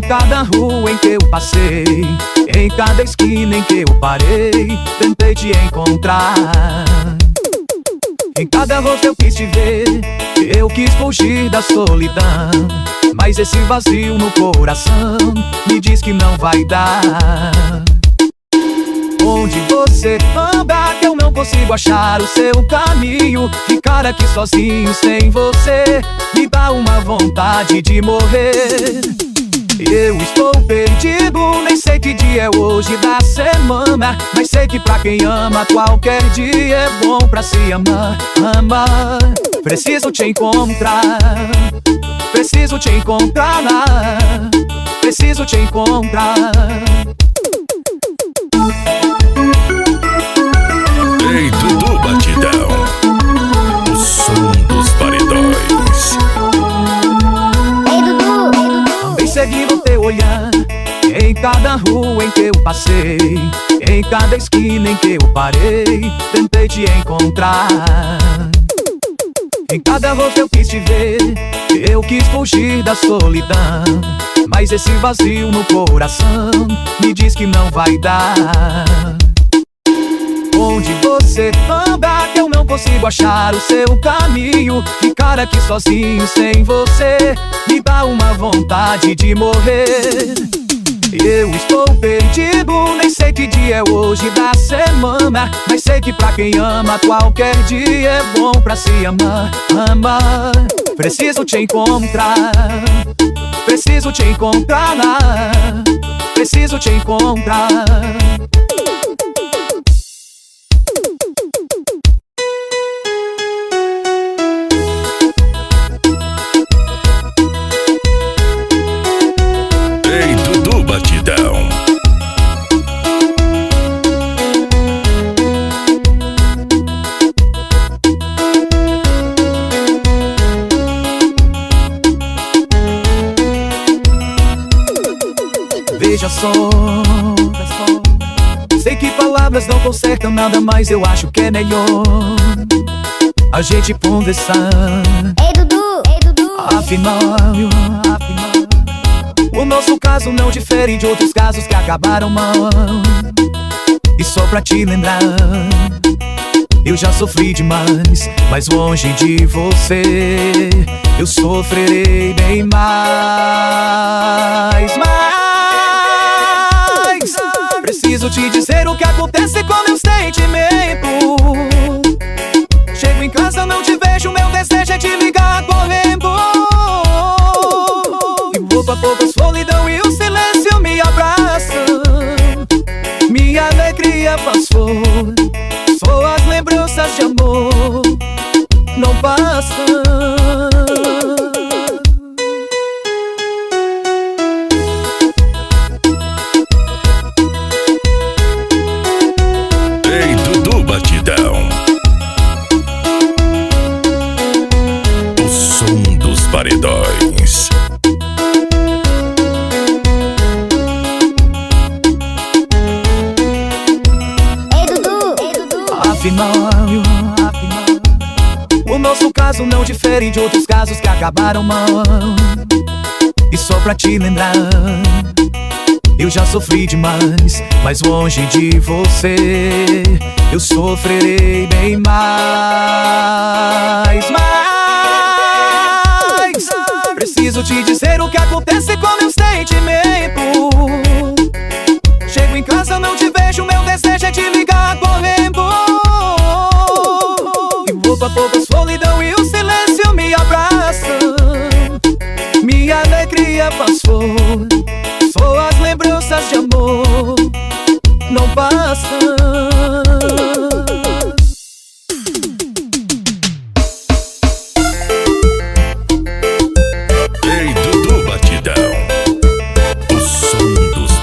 cada rua em que eu passei, em cada esquina em que eu parei, tentei te encontrar. Em cada rosto eu quis te ver, eu quis fugir da solidão, mas esse vazio no coração me diz que não vai dar. Onde você anda que eu não consigo achar o seu caminho? Ficar aqui sozinho sem você me dá uma vontade de morrer. Eu estou perdido, nem sei que dia é hoje da semana, mas sei que pra quem ama qualquer dia é bom pra se amar. Amar, preciso te encontrar, preciso te encontrar, preciso te encontrar. Ei, Dudu Batidão, o som dos paredões. Ei, Dudu. Andei seguindo teu olhar, em cada rua em que eu passei, em cada esquina em que eu parei, tentei te encontrar. Em cada rosto eu quis te ver, eu quis fugir da solidão, mas esse vazio no coração me diz que não vai dar. Onde você anda que eu não consigo achar o seu caminho? Ficar aqui sozinho sem você me dá uma vontade de morrer. Eu estou perdido, nem sei que dia é hoje da semana, mas sei que pra quem ama qualquer dia é bom pra se amar. Amar, preciso te encontrar, preciso te encontrar, preciso te encontrar. Veja só, sei que palavras não consertam nada, mas eu acho que é melhor a gente conversar. Ei, Dudu. Ei, Dudu. Afinal, o nosso caso não difere de outros casos que acabaram mal. E só pra te lembrar, eu já sofri demais, mas longe de você eu sofrerei bem mais. Preciso te dizer o que acontece com meus sentimentos. Chego em casa, não te vejo, meu desejo é te ligar correndo. E pouco a pouco a solidão e o silêncio me abraçam. Minha alegria passou, só as lembranças de amor não passam. Paredões. Ei, Dudu. Ei, Dudu. Afinal, o nosso caso não difere de outros casos que acabaram mal. E só pra te lembrar, eu já sofri demais, mas longe de você eu sofrerei bem mais. Preciso te dizer o que acontece com meus sentimentos. Chego em casa, não te vejo, meu desejo é te ligar correndo. E pouco a pouco a solidão e o silêncio me abraçam. Minha alegria passou, só as lembranças de amor não passam.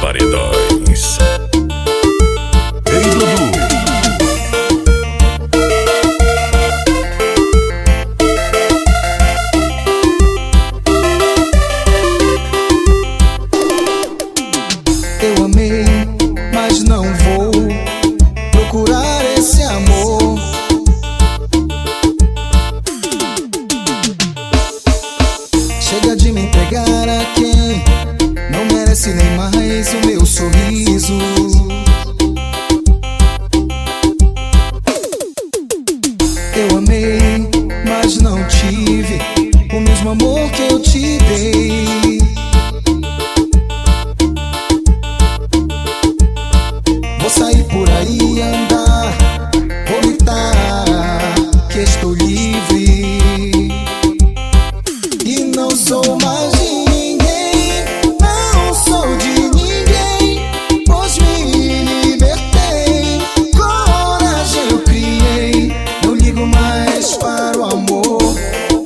Paredões. Ei, Dudu. Eu amei, mas não vou procurar esse amor. Chega de me entregar a quem não merece. aí andar, vou gritar que estou livre e não sou mais de ninguém, não sou de ninguém, pois me libertei, coragem eu criei, não ligo mais para o amor,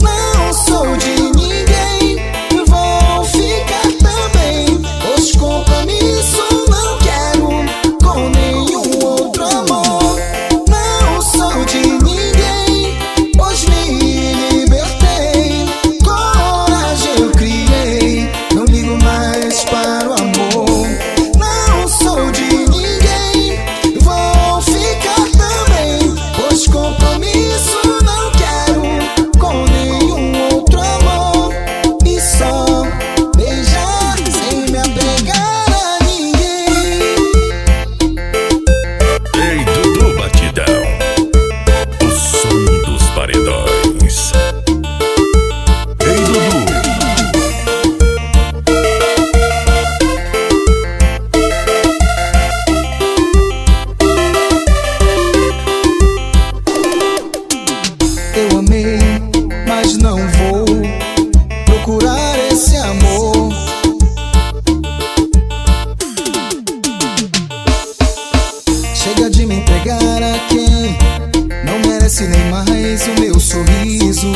não sou de ninguém, vou ficar também, pois compromisso não quero com nenhum outro amor, não sou de ninguém, pois me libertei, coragem eu criei, não ligo mais para o amor, não sou de ninguém, vou ficar também, pois compromisso não quero com nenhum outro amor, e só beijar sem me apegar a ninguém. Ei, Dudu Batidão, o som dos paredões. Ei, Dudu. Eu amei, mas não vou procurar esse amor. Chega de me entregar a quem não merece nem mais o meu sorriso.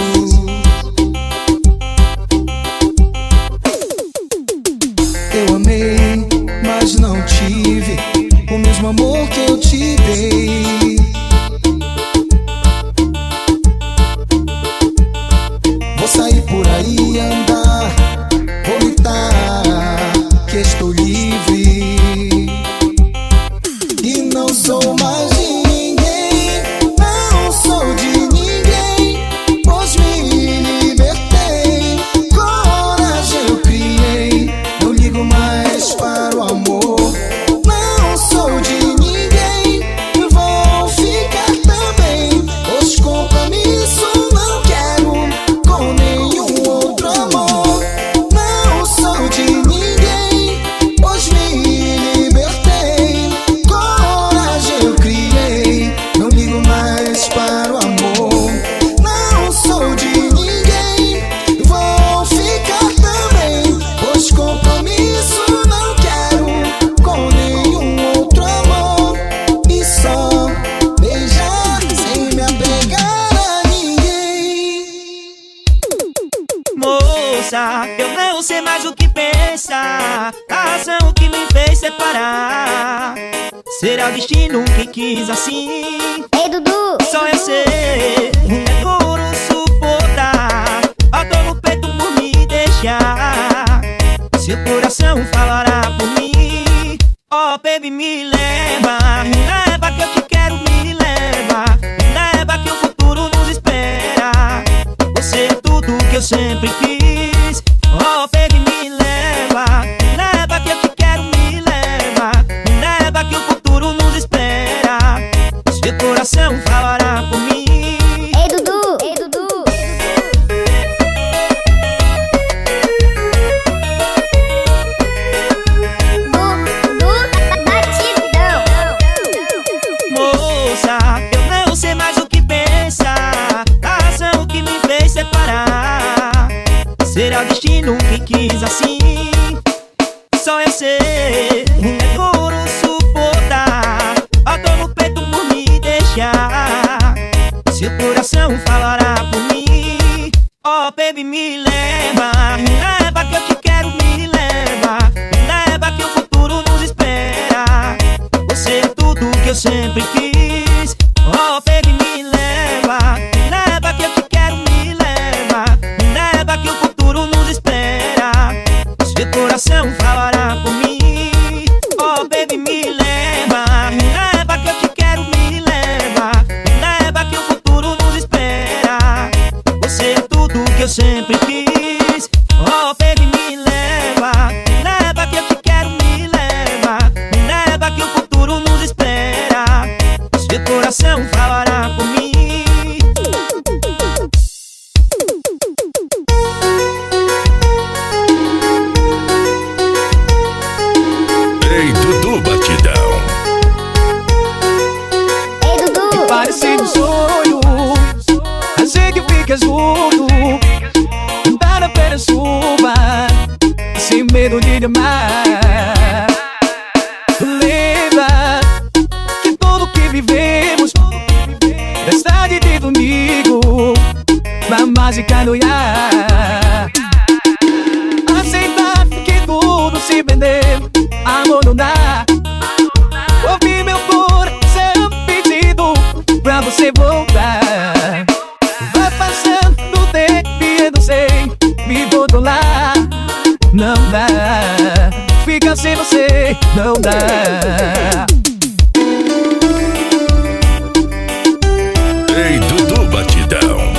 Eu amei, mas não tive o mesmo amor que eu te dei. Vou sair por aí andar, vou gritar que estou livre e não sou mais de ninguém, não sou de ninguém, pois me libertei, coragem eu criei, não ligo mais para o amor, não sou de ninguém, vou ficar também, pois compromisso não quero com nenhum outro amor, não sou de ninguém, pois me libertei, coragem eu criei, não ligo mais para o amor, não sou de ninguém, vou ficar também, pois compromisso não quero com nenhum outro amor, e só beijar sem me apegar a ninguém. Moça, eu não sei mais o que pensar. A razão que me fez separar será o destino que quis assim. Ei, Dudu! Só eu sei, é duro suportar a dor no peito por me deixar. Seu coração falará por mim. Oh, baby, me leva que eu te quero, me leva que o futuro nos espera. Você é tudo que eu sempre quis. Oh, baby, me leva que eu te quero, me leva que o futuro nos espera. Seu coração falará por mim. Ei, Dudu! Ei, Dudu! Dudu Batidão! Moça, eu não sei mais o que pensar. A razão que me fez separar será o destino que quis assim. Só eu sei, é duro suportar a dor no peito por me deixar. Seu coração falará por mim. Oh, baby, me leva que eu te quero, me leva que o futuro nos espera. Você é tudo que eu sempre quis. Oh, baby, me leva que eu te quero, me leva que o futuro nos espera. Seu coração falará por mim. Oh, baby, me leva que eu te quero, me leva que o futuro nos espera. Você é tudo que eu sempre quis. Oh, baby, me leva que eu te quero, me leva que o futuro nos espera. Seu coração falará que és tudo, dar apenas uma, sem medo de te amar. Lembra que tudo que vivemos está de ti comigo, vamos ficar no ar. Aceitar que tudo se perdeu, amor não dá. Ouvir meu coração pedido pra você voltar. Vai passando o tempo e eu não sei me controlar. Não dá, ficar sem você não dá. Ei, Dudu Batidão,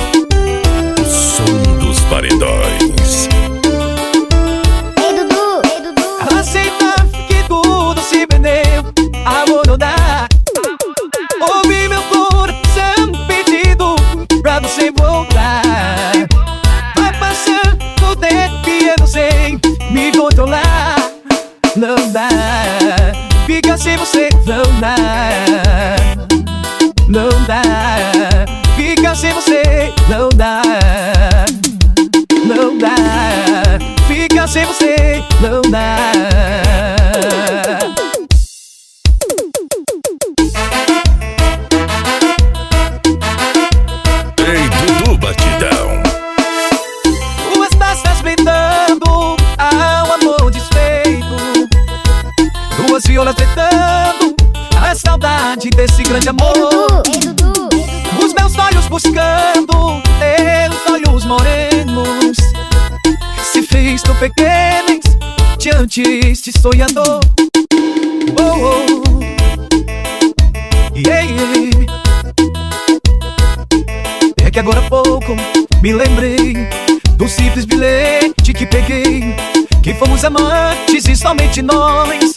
o som dos paredões. Ei, Dudu. Aceitar que tudo se perdeu, amor não dá. Ouvir meu coração pedido pra você voltar. Vai passando o tempo e eu não sei me controlar. Não dá, fica sem você não dá. Não dá, fica sem você não dá. Não dá, fica sem você não dá. Ei, Dudu Batidão. Duas taças brindando ao amor desfeito, duas violas tentando a saudade desse grande amor. Ei, Dudu. Os meus olhos buscando teus olhos morenos, se fez tão pequenos diante este sonhador. Oh, oh. Yeah, yeah. É que agora há pouco me lembrei do simples bilhete que peguei, que fomos amantes e somente nós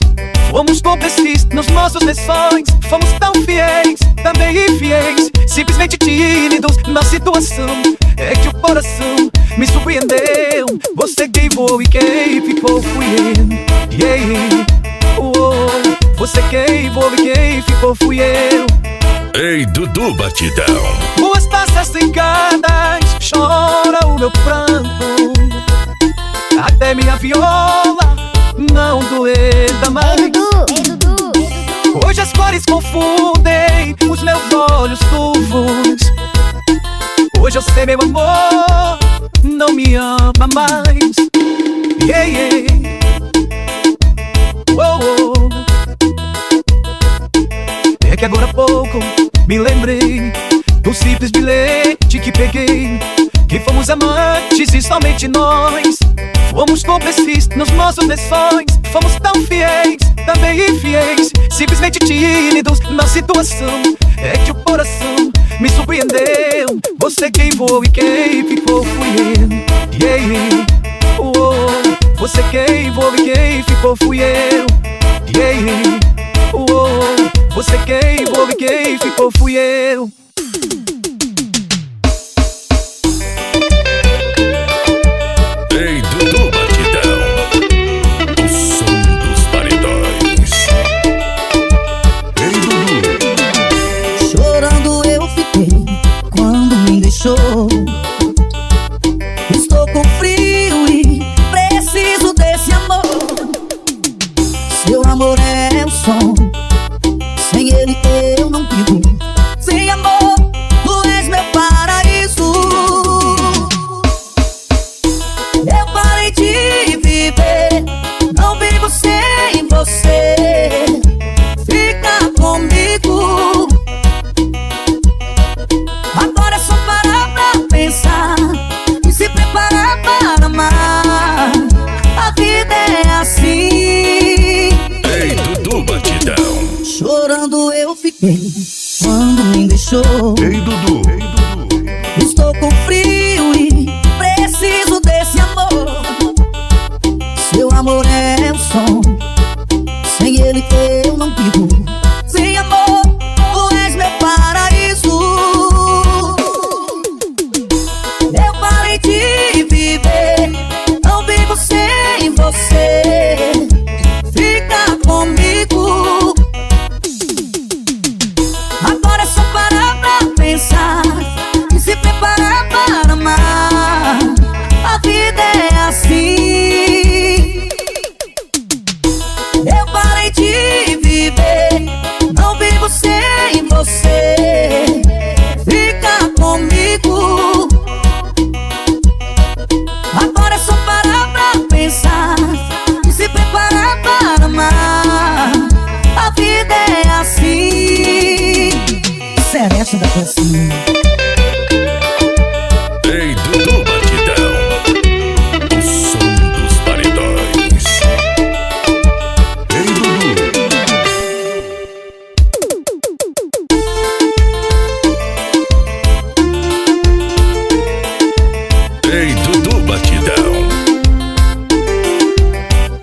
fomos cúmplices nos nossos lições. Fomos tão fiéis, também infiéis, simplesmente tímidos na situação. É que o coração me surpreendeu. Você quem voou e quem ficou fui eu. Yeah. Oh, você quem voou e quem ficou fui eu. Ei, Dudu Batidão. Duas taças trincadas, chora o meu pranto, até minha viola não doeda mais. Ei, Dudu. Hoje as cores confundem os meus olhos turvos. Hoje eu sei, meu amor não me ama mais. Yeah, yeah. Oh, oh. É que agora há pouco me lembrei do simples bilhete que peguei, que fomos amantes e somente nós fomos cúmplices nos nossos lições. Fomos tão fiéis, também infiéis, simplesmente tímidos na situação. É que o coração me surpreendeu. Você quem voou e quem ficou fui eu. Yeah. Oh, você quem voou e quem ficou fui eu. Yeah. Oh, você quem voou e quem ficou fui eu. Ei, Dudu Batidão, o som dos paredões. Ei, Dudu. Chorando eu fiquei quando me deixou. Estou com frio e preciso desse amor. Seu amor é o som, sem ele eu não vivo. Sem amor, tu és meu paraíso. Eu parei de viver, não vivo sem você. Fica comigo. Agora é só parar pra pensar e se preparar para amar. A vida é assim. Ei, Dudu Batidão. Chorando eu fiquei quando me deixou. Ei, Dudu. Estou com frio e preciso desse amor. Seu amor é o som, sem ele eu não vivo. Sem amor, tu és meu paraíso. Eu parei de viver, não vivo sem você. Fica comigo. Agora é só parar pra pensar desce da pressão. Ei, Dudu Batidão, o som dos paredões. Ei, Dudu. Ei, Dudu Batidão.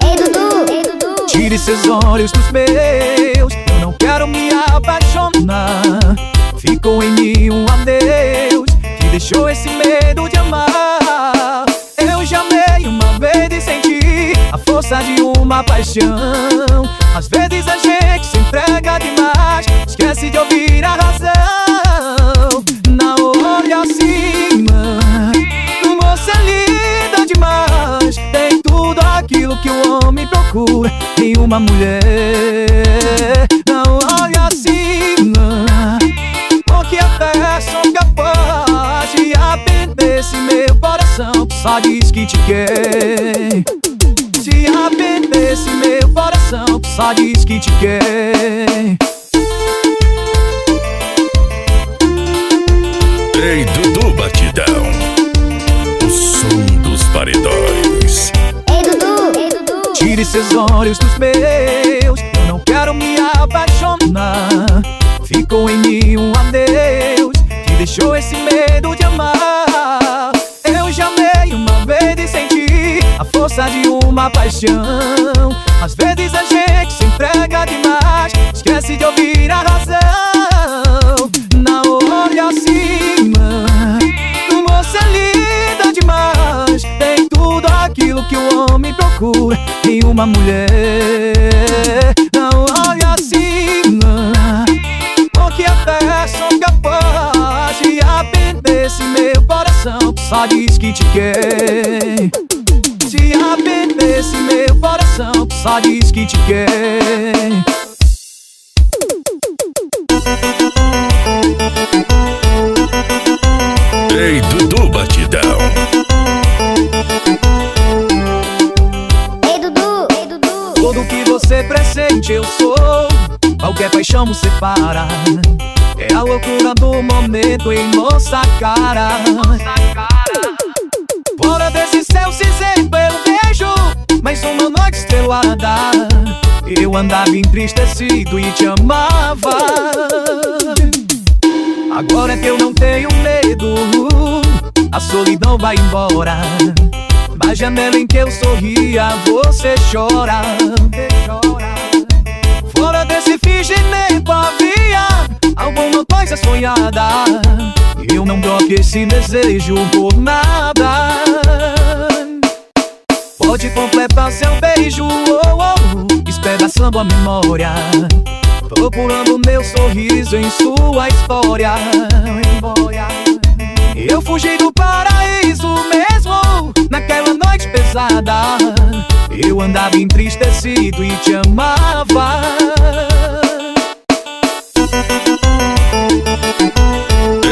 Ei, Dudu, ei, Dudu. Tire seus olhos dos meus, eu não quero me apaixonar. Ficou em mim um adeus que deixou esse medo de amar. Eu já amei uma vez e senti a força de uma paixão. Às vezes a gente se entrega demais, esquece de ouvir a razão. Não olhe acima, você é linda demais. Tem tudo aquilo que o homem procura em uma mulher. Não olhe acima, porque até sou capaz de aprender esse meu coração que só diz que te quer. Se aprender esse meu coração que só diz que te quer. Ei, Dudu Batidão, o som dos paredões. Ei, Dudu, ei, Dudu. Tire seus olhos dos meus, eu não quero me apaixonar. Ficou em mim um adeus que deixou esse medo de amar. Eu já amei uma vez e senti a força de uma paixão. Às vezes a gente se entrega demais, esquece de ouvir a razão. Não olhe acima, você é linda demais. Tem tudo aquilo que o homem procura em uma mulher. Não olhe acima, porque até sou capaz de aprender esse meu coração que só diz que te quer. Se aprender esse meu coração que só diz que te quer. Ei, Dudu Batidão. Ei, Dudu, ei, Dudu. Tudo que você pressente eu sou, qualquer paixão nos separa. É a loucura do momento em nossa cara. Fora desse céu cinzento eu vejo mais uma noite estrelada. Eu andava entristecido e te amava. Agora é que eu não tenho medo, a solidão vai embora. Da janela em que eu sorria, você chora. Fora desse fingimento havia alguma coisa sonhada. Eu não troco esse desejo por nada. Pode completar seu beijo, despedaçando a memória, procurando meu sorriso em sua história. Eu fugi do paraíso mesmo naquela noite pesada. Eu andava entristecido e te amava.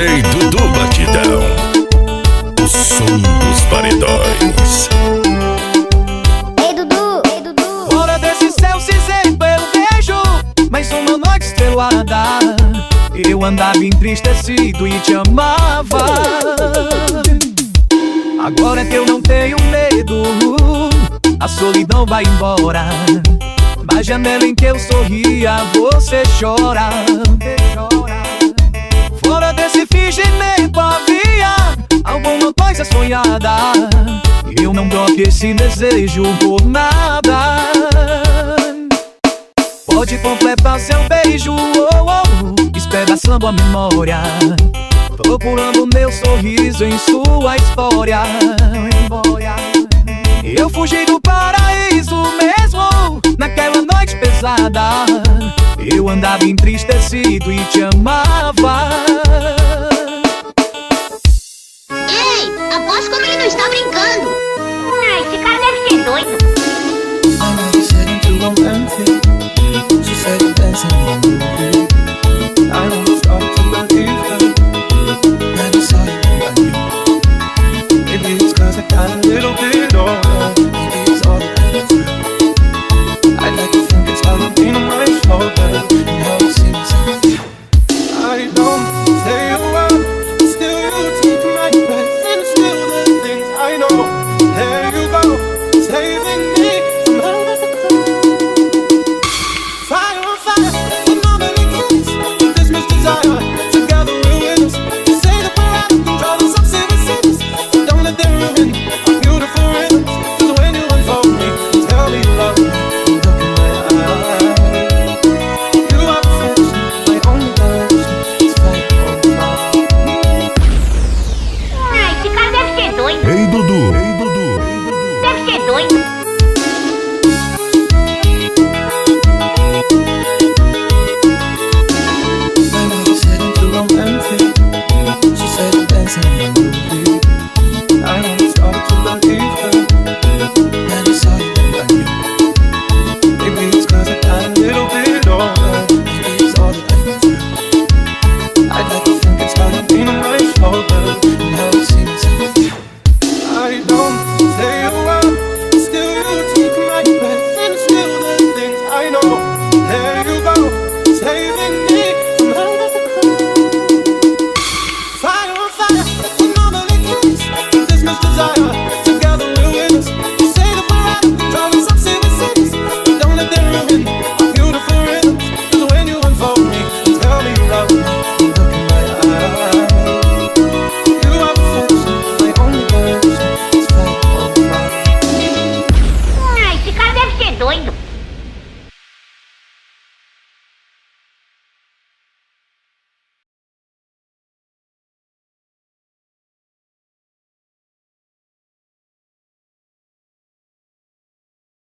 Ei, Dudu Batidão, o som dos paredões. Ei, Dudu, ei, Dudu. Fora desse céu cinzento eu vejo mais uma noite estrelada. Eu andava entristecido e te amava. Agora é que eu não tenho medo, a solidão vai embora. Da janela em que eu sorria, você chora. Fora desse fingimento havia alguma coisa sonhada. Eu não troco esse desejo por nada. Pode completar seu beijo, despedaçando a memória, procurando meu sorriso em sua história. Eu fugi do paraíso mesmo naquela noite pesada. Eu andava entristecido e te amava. Ei, aposto que ele não está brincando. Esse cara deve ser doido. I'm not saying to romantic.